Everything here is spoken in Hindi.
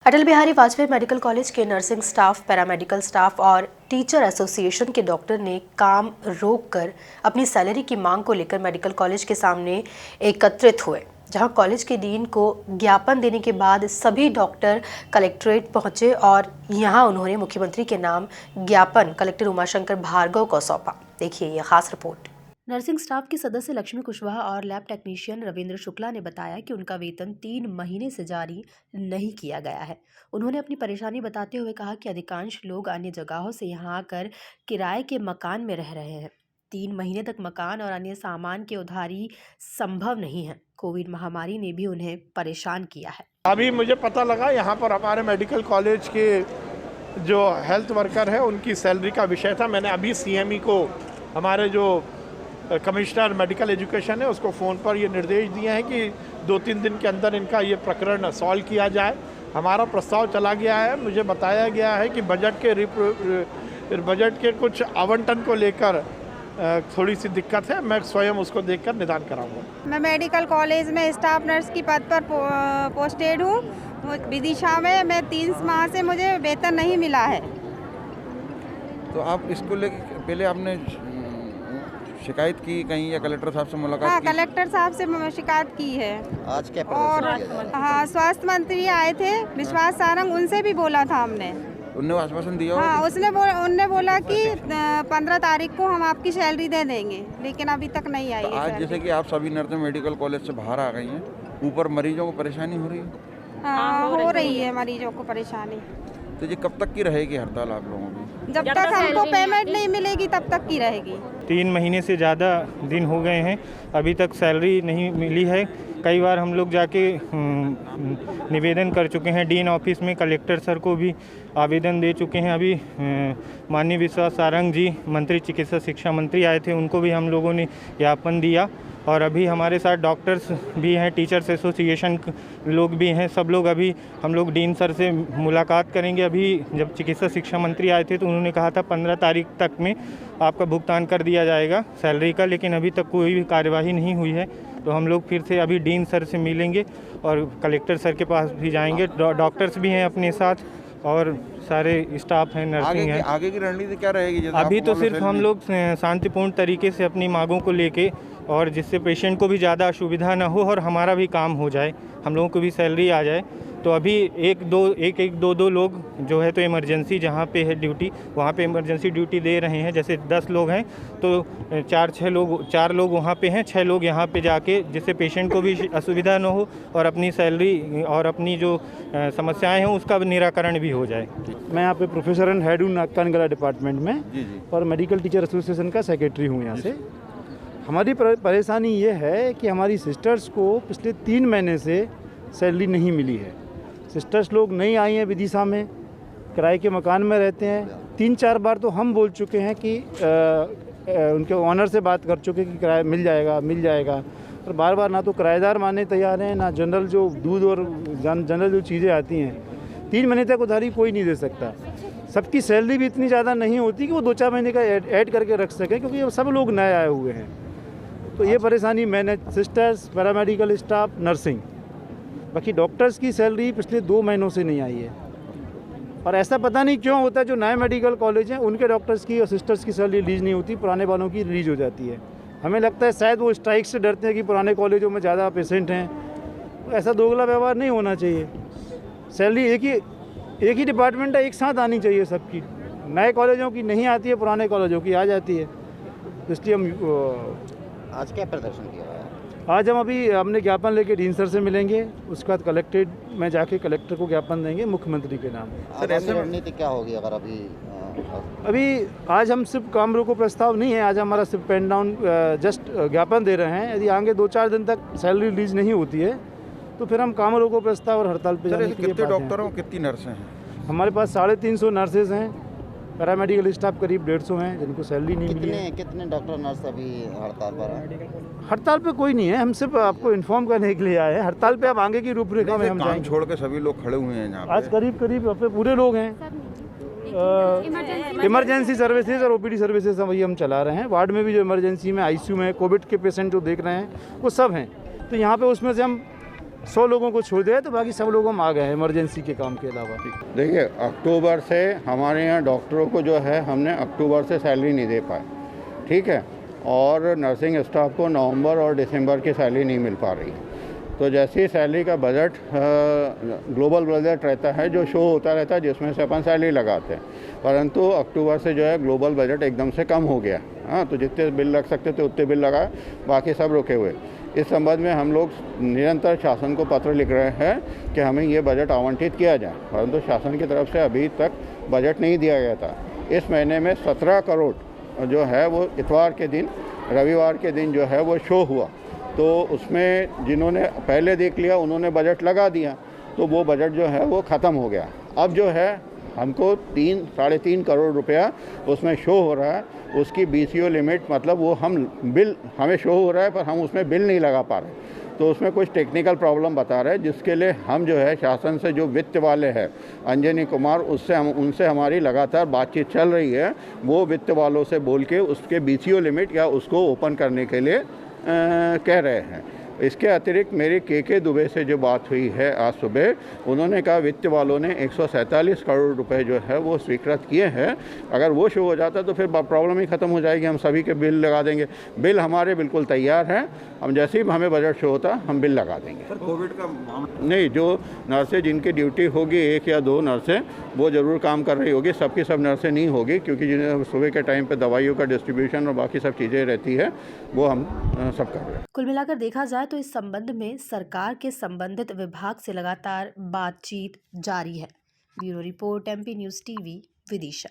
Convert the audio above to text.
अटल बिहारी वाजपेयी मेडिकल कॉलेज के नर्सिंग स्टाफ, पैरामेडिकल स्टाफ और टीचर एसोसिएशन के डॉक्टर ने काम रोककर अपनी सैलरी की मांग को लेकर मेडिकल कॉलेज के सामने एकत्रित हुए, जहां कॉलेज के डीन को ज्ञापन देने के बाद सभी डॉक्टर कलेक्ट्रेट पहुंचे और यहां उन्होंने मुख्यमंत्री के नाम ज्ञापन कलेक्टर उमाशंकर भार्गव को सौंपा। देखिए ये खास रिपोर्ट। नर्सिंग स्टाफ के सदस्य लक्ष्मी कुशवाहा और लैब टेक्नीशियन रविंद्र शुक्ला ने बताया कि उनका वेतन 3 महीने से जारी नहीं किया गया है। उन्होंने अपनी परेशानी बताते हुए कहा कि अधिकांश लोग अन्य जगहों से यहां आकर किराए के मकान में रह रहे हैं। 3 महीने तक मकान और अन्य सामान की उधारी संभव नहीं है। कोविड महामारी ने भी उन्हें परेशान किया है। अभी मुझे पता लगा यहाँ पर हमारे मेडिकल कॉलेज के जो हेल्थ वर्कर है उनकी सैलरी का विषय था। मैंने अभी CME को, हमारे जो कमिश्नर मेडिकल एजुकेशन है, उसको फ़ोन पर ये निर्देश दिए हैं कि 2-3 दिन के अंदर इनका ये प्रकरण सॉल्व किया जाए। हमारा प्रस्ताव चला गया है। मुझे बताया गया है कि बजट के कुछ आवंटन को लेकर थोड़ी सी दिक्कत है। मैं स्वयं उसको देखकर निदान कराऊंगा। मैं मेडिकल कॉलेज में स्टाफ नर्स की पद पर पोस्टेड हूँ विदिशा में। मैं 3 माह से मुझे वेतन नहीं मिला है। तो आप इसको लेकर पहले आपने शिकायत की कहीं या कलेक्टर साहब से मुलाकात? हाँ, कलेक्टर साहब से शिकायत की है। आज क्या और हाँ, स्वास्थ्य मंत्री आए थे विश्वास सारंग, उनसे भी बोला था हमने। उनने आश्वासन दिया? हाँ, उनने बोला कि 15 तारीख को हम आपकी सैलरी दे देंगे, लेकिन अभी तक नहीं आई। तो आज जैसे कि आप सभी नर्सें मेडिकल कॉलेज से बाहर आ गई हैं, ऊपर मरीजों को परेशानी हो रही है? हाँ, हो रही है मरीजों को परेशानी। तो ये कब तक की रहेगी हड़ताल आप लोगों की? जब तक हमको पेमेंट नहीं मिलेगी तब तक की रहेगी। 3 महीने से ज़्यादा दिन हो गए हैं, अभी तक सैलरी नहीं मिली है। कई बार हम लोग जाके निवेदन कर चुके हैं डीन ऑफिस में, कलेक्टर सर को भी आवेदन दे चुके हैं। अभी माननीय विश्वास सारंग जी, मंत्री चिकित्सा शिक्षा मंत्री आए थे, उनको भी हम लोगों ने ज्ञापन दिया। और अभी हमारे साथ डॉक्टर्स भी हैं, टीचर्स एसोसिएशन लोग भी हैं, सब लोग अभी हम लोग डीन सर से मुलाकात करेंगे। अभी जब चिकित्सा शिक्षा मंत्री आए थे तो उन्होंने कहा था 15 तारीख तक में आपका भुगतान कर दिया जाएगा सैलरी का, लेकिन अभी तक कोई भी कार्यवाही नहीं हुई है। तो हम लोग फिर से अभी डीन सर से मिलेंगे और कलेक्टर सर के पास भी जाएंगे। डॉक्टर्स भी हैं अपने साथ और सारे स्टाफ हैं, नर्सिंग है। आगे की रणनीति क्या रहेगी? अभी तो सिर्फ हम लोग शांतिपूर्ण तरीके से अपनी मांगों को लेके, और जिससे पेशेंट को भी ज़्यादा असुविधा ना हो और हमारा भी काम हो जाए, हम लोगों को भी सैलरी आ जाए। तो अभी एक दो लोग जो है तो इमरजेंसी जहाँ पे है ड्यूटी, वहाँ पे इमरजेंसी ड्यूटी दे रहे हैं। जैसे 10 लोग हैं तो 4 लोग वहाँ पे हैं, 6 लोग यहाँ पे जाके, जिससे पेशेंट को भी असुविधा ना हो और अपनी सैलरी और अपनी जो समस्याएं हैं उसका निराकरण भी हो जाए। मैं यहाँ पे प्रोफेसर एंड हेड हूँ नाक गला डिपार्टमेंट में। जी। और मेडिकल टीचर एसोसिएशन का सेक्रेटरी हूँ यहाँ से। हमारी परेशानी ये है कि हमारी सिस्टर्स को पिछले 3 महीने से सैलरी नहीं मिली है। सिस्टर्स लोग नहीं आई हैं विदिशा में, किराए के मकान में रहते हैं। 3-4 बार तो हम बोल चुके हैं कि उनके ऑनर से बात कर चुके कि किराया मिल जाएगा, और बार बार ना तो किराएदार मानने तैयार हैं, ना जनरल जो दूध और जनरल जो चीज़ें आती हैं। 3 महीने तक उधारी कोई नहीं दे सकता। सबकी सैलरी भी इतनी ज़्यादा नहीं होती कि वो 2-4 महीने का ऐड करके रख सकें, क्योंकि ये सब लोग नए आए हुए हैं। तो ये परेशानी मैंने सिस्टर्स, पैरामेडिकल स्टाफ, नर्सिंग, बाकी डॉक्टर्स की सैलरी पिछले 2 महीनों से नहीं आई है। और ऐसा पता नहीं क्यों होता है, जो नए मेडिकल कॉलेज हैं उनके डॉक्टर्स की और सिस्टर्स की सैलरी रिलीज़ नहीं होती, पुराने वालों की रिलीज़ हो जाती है। हमें लगता है शायद वो स्ट्राइक से डरते हैं कि पुराने कॉलेजों में ज़्यादा पेशेंट हैं। तो ऐसा दोगला व्यवहार नहीं होना चाहिए। सैलरी एक ही डिपार्टमेंट है, एक साथ आनी चाहिए सबकी। नए कॉलेजों की नहीं आती है, पुराने कॉलेजों की आ जाती है। इसलिए हम आज क्या प्रदर्शन किया है? आज हमने ज्ञापन लेके डीन सर से मिलेंगे, उसके बाद कलेक्ट्रेट में जाके कलेक्टर को ज्ञापन देंगे मुख्यमंत्री के नाम। सर, ऐसी रणनीति क्या होगी अगर अभी आज हम सिर्फ काम रोको प्रस्ताव नहीं है, आज हमारा सिर्फ पेन डाउन जस्ट ज्ञापन दे रहे हैं। यदि आगे 2-4 दिन तक सैलरी रिलीज नहीं होती है तो फिर हम काम रोको प्रस्ताव और हड़ताल पे जाने के लिए। कितने डॉक्टरों, कितनी नर्सें हैं? हमारे पास 350 नर्सेज हैं, पैरामेडिकल स्टाफ करीब 150 हैं जिनको सैलरी नहीं मिली है। कितने डॉक्टर नर्स अभी हड़ताल पर हैं? हड़ताल पे कोई नहीं है, हम सिर्फ आपको इन्फॉर्म करने के लिए आए हैं। हड़ताल पे अब आगे की रूपरेखा में हम जाएंगे। छोड़ के सभी लोग खड़े हुए हैं यहाँ पे। आज करीब पूरे लोग हैं। इमरजेंसी सर्विसेज और OPD सर्विसेज वही हम चला रहे हैं। वार्ड में भी जो इमरजेंसी में, ICU में कोविड के पेशेंट जो देख रहे हैं वो सब हैं। तो यहाँ पे उसमें से हम 100 लोगों को छोड़ दिया, तो बाकी सब लोग हम आ गए हैं इमरजेंसी के काम के अलावा। देखिए, अक्टूबर से हमारे यहाँ डॉक्टरों को जो है हमने अक्टूबर से सैलरी नहीं दे पाए, ठीक है, और नर्सिंग स्टाफ को नवंबर और दिसंबर की सैलरी नहीं मिल पा रही। तो जैसे ही सैलरी का बजट ग्लोबल बजट रहता है जो शो होता रहता है जिसमें से अपन सैलरी लगाते हैं, परंतु अक्टूबर से जो है ग्लोबल बजट एकदम से कम हो गया। हाँ, तो जितने बिल लग सकते थे उतने बिल लगाए, बाकी सब रुके हुए। इस संबंध में हम लोग निरंतर शासन को पत्र लिख रहे हैं कि हमें ये बजट आवंटित किया जाए, परंतु शासन की तरफ से अभी तक बजट नहीं दिया गया था। इस महीने में 17 करोड़ जो है वो इतवार के दिन, रविवार के दिन जो है वो शो हुआ, तो उसमें जिन्होंने पहले देख लिया उन्होंने बजट लगा दिया, तो वो बजट जो है वो ख़त्म हो गया। अब जो है हमको 3-3.5 करोड़ रुपया उसमें शो हो रहा है, उसकी BCO लिमिट, मतलब वो हम बिल हमें शो हो रहा है पर हम उसमें बिल नहीं लगा पा रहे, तो उसमें कुछ टेक्निकल प्रॉब्लम बता रहे हैं, जिसके लिए हम जो है शासन से जो वित्त वाले हैं अंजनी कुमार, उनसे हमारी लगातार बातचीत चल रही है। वो वित्त वालों से बोल के उसके BCO लिमिट या उसको ओपन करने के लिए कह रहे हैं। इसके अतिरिक्त मेरी के दुबे से जो बात हुई है आज सुबह, उन्होंने कहा वित्त वालों ने 147 करोड़ रुपए जो है वो स्वीकृत किए हैं। अगर वो शो हो जाता तो फिर प्रॉब्लम ही ख़त्म हो जाएगी, हम सभी के बिल लगा देंगे। बिल हमारे बिल्कुल तैयार हैं, हम जैसे ही हमें बजट शो होता हम बिल लगा देंगे। सर, कोविड का नहीं, जो नर्सें जिनकी ड्यूटी होगी 1 या 2 नर्सें, वो ज़रूर काम कर रही होगी, सबकी सब नर्सें नहीं होगी, क्योंकि जिन्हें सुबह के टाइम पे दवाइयों का डिस्ट्रीब्यूशन और बाकी सब चीज़ें रहती है, वो हम सब कर रहे हैं। कुल मिलाकर देखा जाए तो इस संबंध में सरकार के संबंधित विभाग से लगातार बातचीत जारी है। Bureau report, MP news TV, Vidisha.